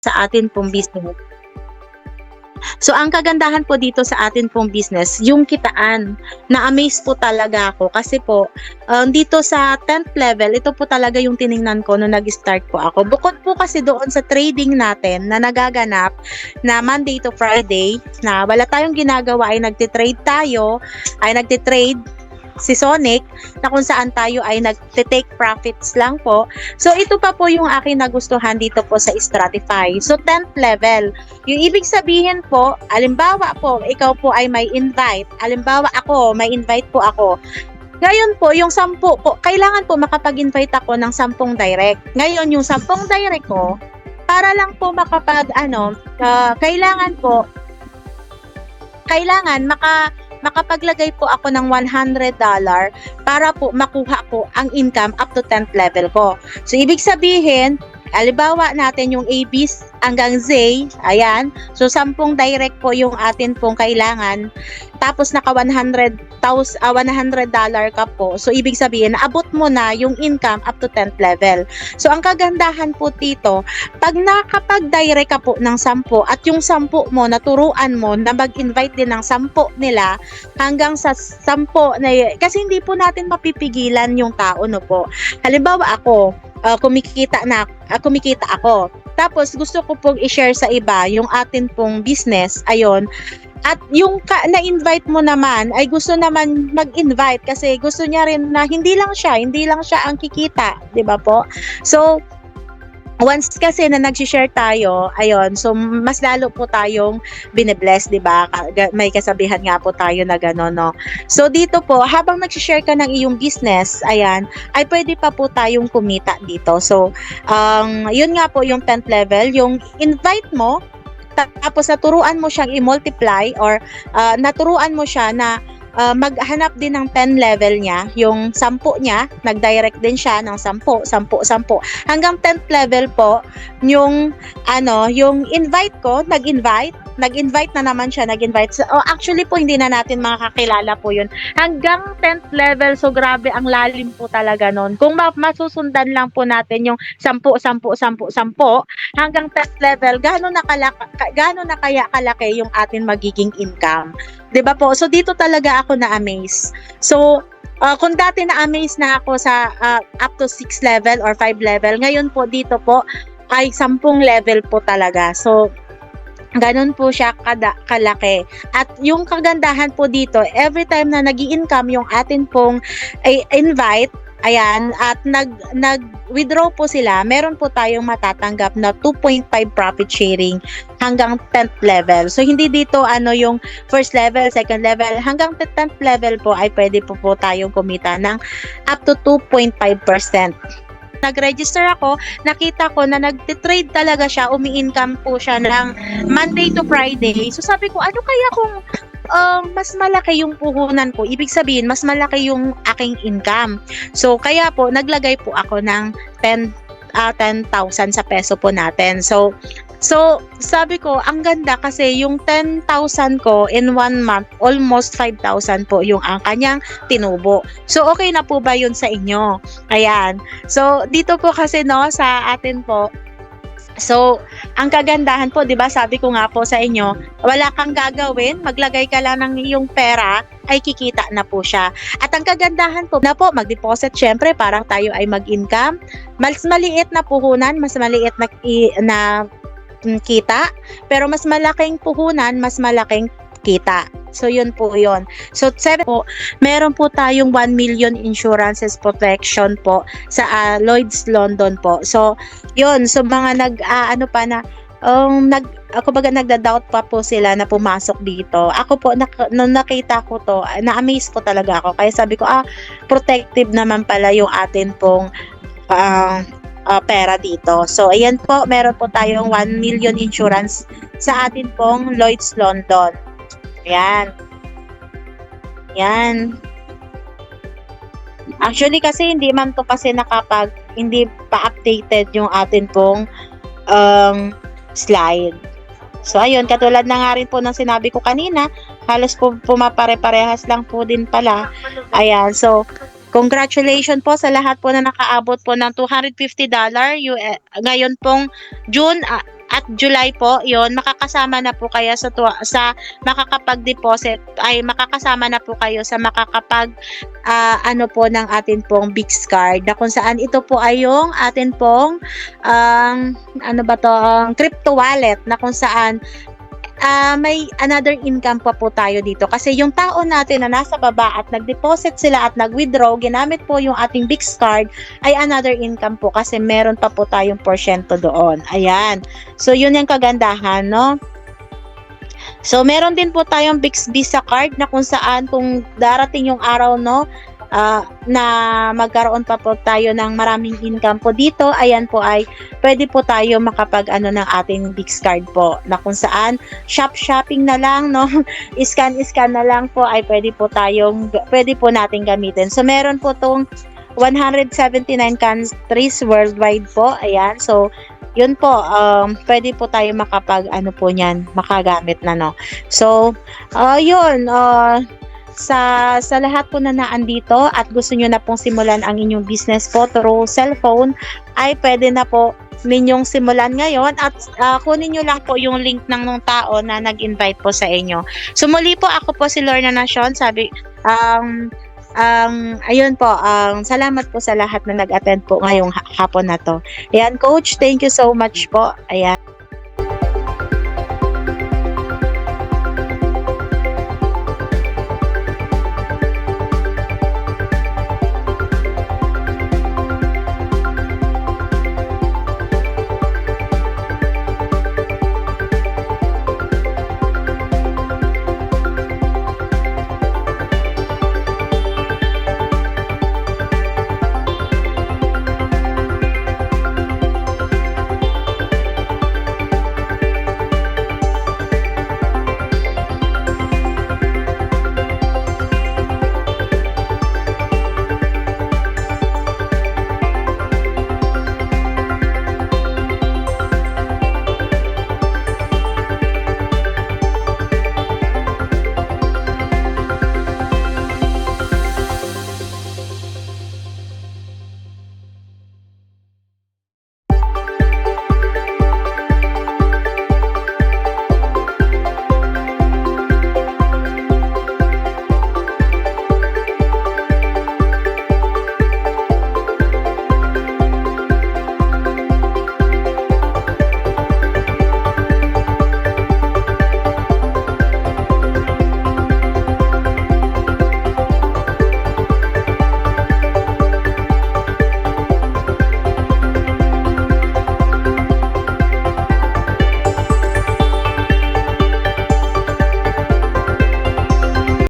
sa atin pong business. So, ang kagandahan po dito sa atin pong business, yung kitaan. Na-amaze po talaga ako kasi po, dito sa 10th level, ito po talaga yung tiningnan ko nung nag-start po ako. Bukod po kasi doon sa trading natin na nagaganap na Monday to Friday, na wala tayong ginagawa ay nagtitrade si Sonic, na kung saan tayo ay nagte-take profits lang po. So, ito pa po yung aking nagustuhan dito po sa Stratify. So, 10th level. Yung ibig sabihin po, alimbawa po, ikaw po ay may invite. Alimbawa ako, may invite po ako. Ngayon po, yung 10 po, kailangan po makapag-invite ako ng 10 direct. Ngayon, yung 10 direct ko, para lang po kailangan makapaglagay po ako ng $100 para po makuha ko ang income up to 10th level ko. So, ibig sabihin, alibawa natin yung ABs hanggang Z, ayan. So, 10 direct po yung atin pong kailangan. Tapos, naka $100 ka po. So, ibig sabihin, naabot mo na yung income up to 10th level. So, ang kagandahan po dito, pag nakapag-direct ka po ng 10 at yung 10 mo, naturuan mo na mag-invite din ng 10 nila hanggang sa 10 na kasi hindi po natin mapipigilan yung tao, no po. Halimbawa ako, kumikita ako. Tapos gusto ko pong i-share sa iba yung atin pong business, ayon. At yung na-invite mo naman ay gusto naman mag-invite kasi gusto niya rin na hindi lang siya ang kikita, 'di ba po? So, once kasi na nag-share tayo, ayon, so mas lalo po tayong bine-bless, 'di ba? May kasabihan nga po tayo na gano'n, no. So dito po, habang nag-share ka ng iyong business, ayan, ay pwede pa po tayong kumita dito. So, yun nga po yung 10th level, yung invite mo, tapos naturuan mo siyang i-multiply or naturuan mo siya na maghanap din ng 10 level niya, yung 10 niya, nag-direct din siya ng 10, 10, 10. Hanggang 10th level po, yung invite ko, nag-invite na naman siya, nag-invite. So, actually po, hindi na natin makakilala po yun. Hanggang 10th level, so grabe, ang lalim po talaga nun. Kung masusundan lang po natin yung 10, 10, 10, 10, hanggang 10th level, gaano na kaya kalaki yung atin magiging income. 'Di ba po? So dito talaga ako na-amaze. So kung dati na-amaze na ako sa up to 6 level or 5 level, ngayon po dito po ay 10 level po talaga. So ganun po siya kalaki. At yung kagandahan po dito, every time na nag-i-income yung atin pong invite, ayan, at nag-withdraw po sila, meron po tayong matatanggap na 2.5 profit sharing hanggang 10th level. So, hindi dito yung first level, second level, hanggang 10th level po ay pwede po tayong kumita ng up to 2.5%. Nag-register ako, nakita ko na nag-trade talaga siya, umi-income po siya ng Monday to Friday. So, sabi ko, ano kaya kung mas malaki yung puhunan ko, ibig sabihin mas malaki yung aking income. So kaya po naglagay po ako ng 10,000 sa peso po natin. So sabi ko, ang ganda kasi yung 10,000 ko in 1 month, almost 5,000 po yung ang kanyang tinubo. So okay na po ba yun sa inyo? Ayan. So dito po kasi sa atin po, so, ang kagandahan po, 'di ba? Sabi ko nga po sa inyo, wala kang gagawin, maglagay ka lang ng iyong pera, ay kikita na po siya. At ang kagandahan po, mag-deposit syempre para tayo ay mag-income. Mas maliit na puhunan, mas maliit na kita, pero mas malaking puhunan, mas malaking kita. So, yun po yun. So, 7 po, meron po tayong 1 million insurances protection po sa Lloyd's London po. So, yun. So, mga nagda-doubt pa po sila na pumasok dito. Ako po, nung nakita ko to, na-amaze po talaga ako. Kaya sabi ko, protective naman pala yung atin pong pera dito. So, ayan po, meron po tayong 1 million insurance sa atin pong Lloyd's London. Yan. Actually kasi hindi man to kasi hindi pa updated yung atin pong slide. So ayun, katulad na nga rin po ng sinabi ko kanina, halos po pumapare-parehas lang po din pala. Ayan, so congratulations po sa lahat po na nakaabot po ng $250. Ngayon pong June at July po, yon makakasama na po kayo sa makakapag-deposit, ay makakasama na po kayo sa makakapag ano po ng atin pong Bix card, na kung saan ito po ay yung atin pong ano ba to, crypto wallet, na kung saan may another income pa po tayo dito, kasi yung tao natin na nasa baba at nag-deposit sila at nag-withdraw, ginamit po yung ating Bix card, ay another income po kasi meron pa po tayong porsyento doon. Ayan. So, yun yung kagandahan, no? So, meron din po tayong Bix Visa card na kung saan kung darating yung araw, no, na magkaroon pa po tayo ng maraming income po dito, ayan po ay pwede po tayo makapag ano ng ating Bix card po, na kung saan shopping na lang, no, scan na lang po ay pwede po nating gamitin. So meron po tong 179 countries worldwide po, ayan. So yun po, pwede po tayo makapag ano po niyan, makagamit na, no. So yun, sa lahat po na naandito at gusto nyo na pong simulan ang inyong business po through cellphone, ay pwede na po ninyong simulan ngayon at kunin nyo lang po yung link ng nung tao na nag-invite po sa inyo. So muli po, ako po si Lorna Nacion, ayun po, salamat po sa lahat na nag-attend po ngayong hapon na to. Ayan, Coach, thank you so much po. Ayan.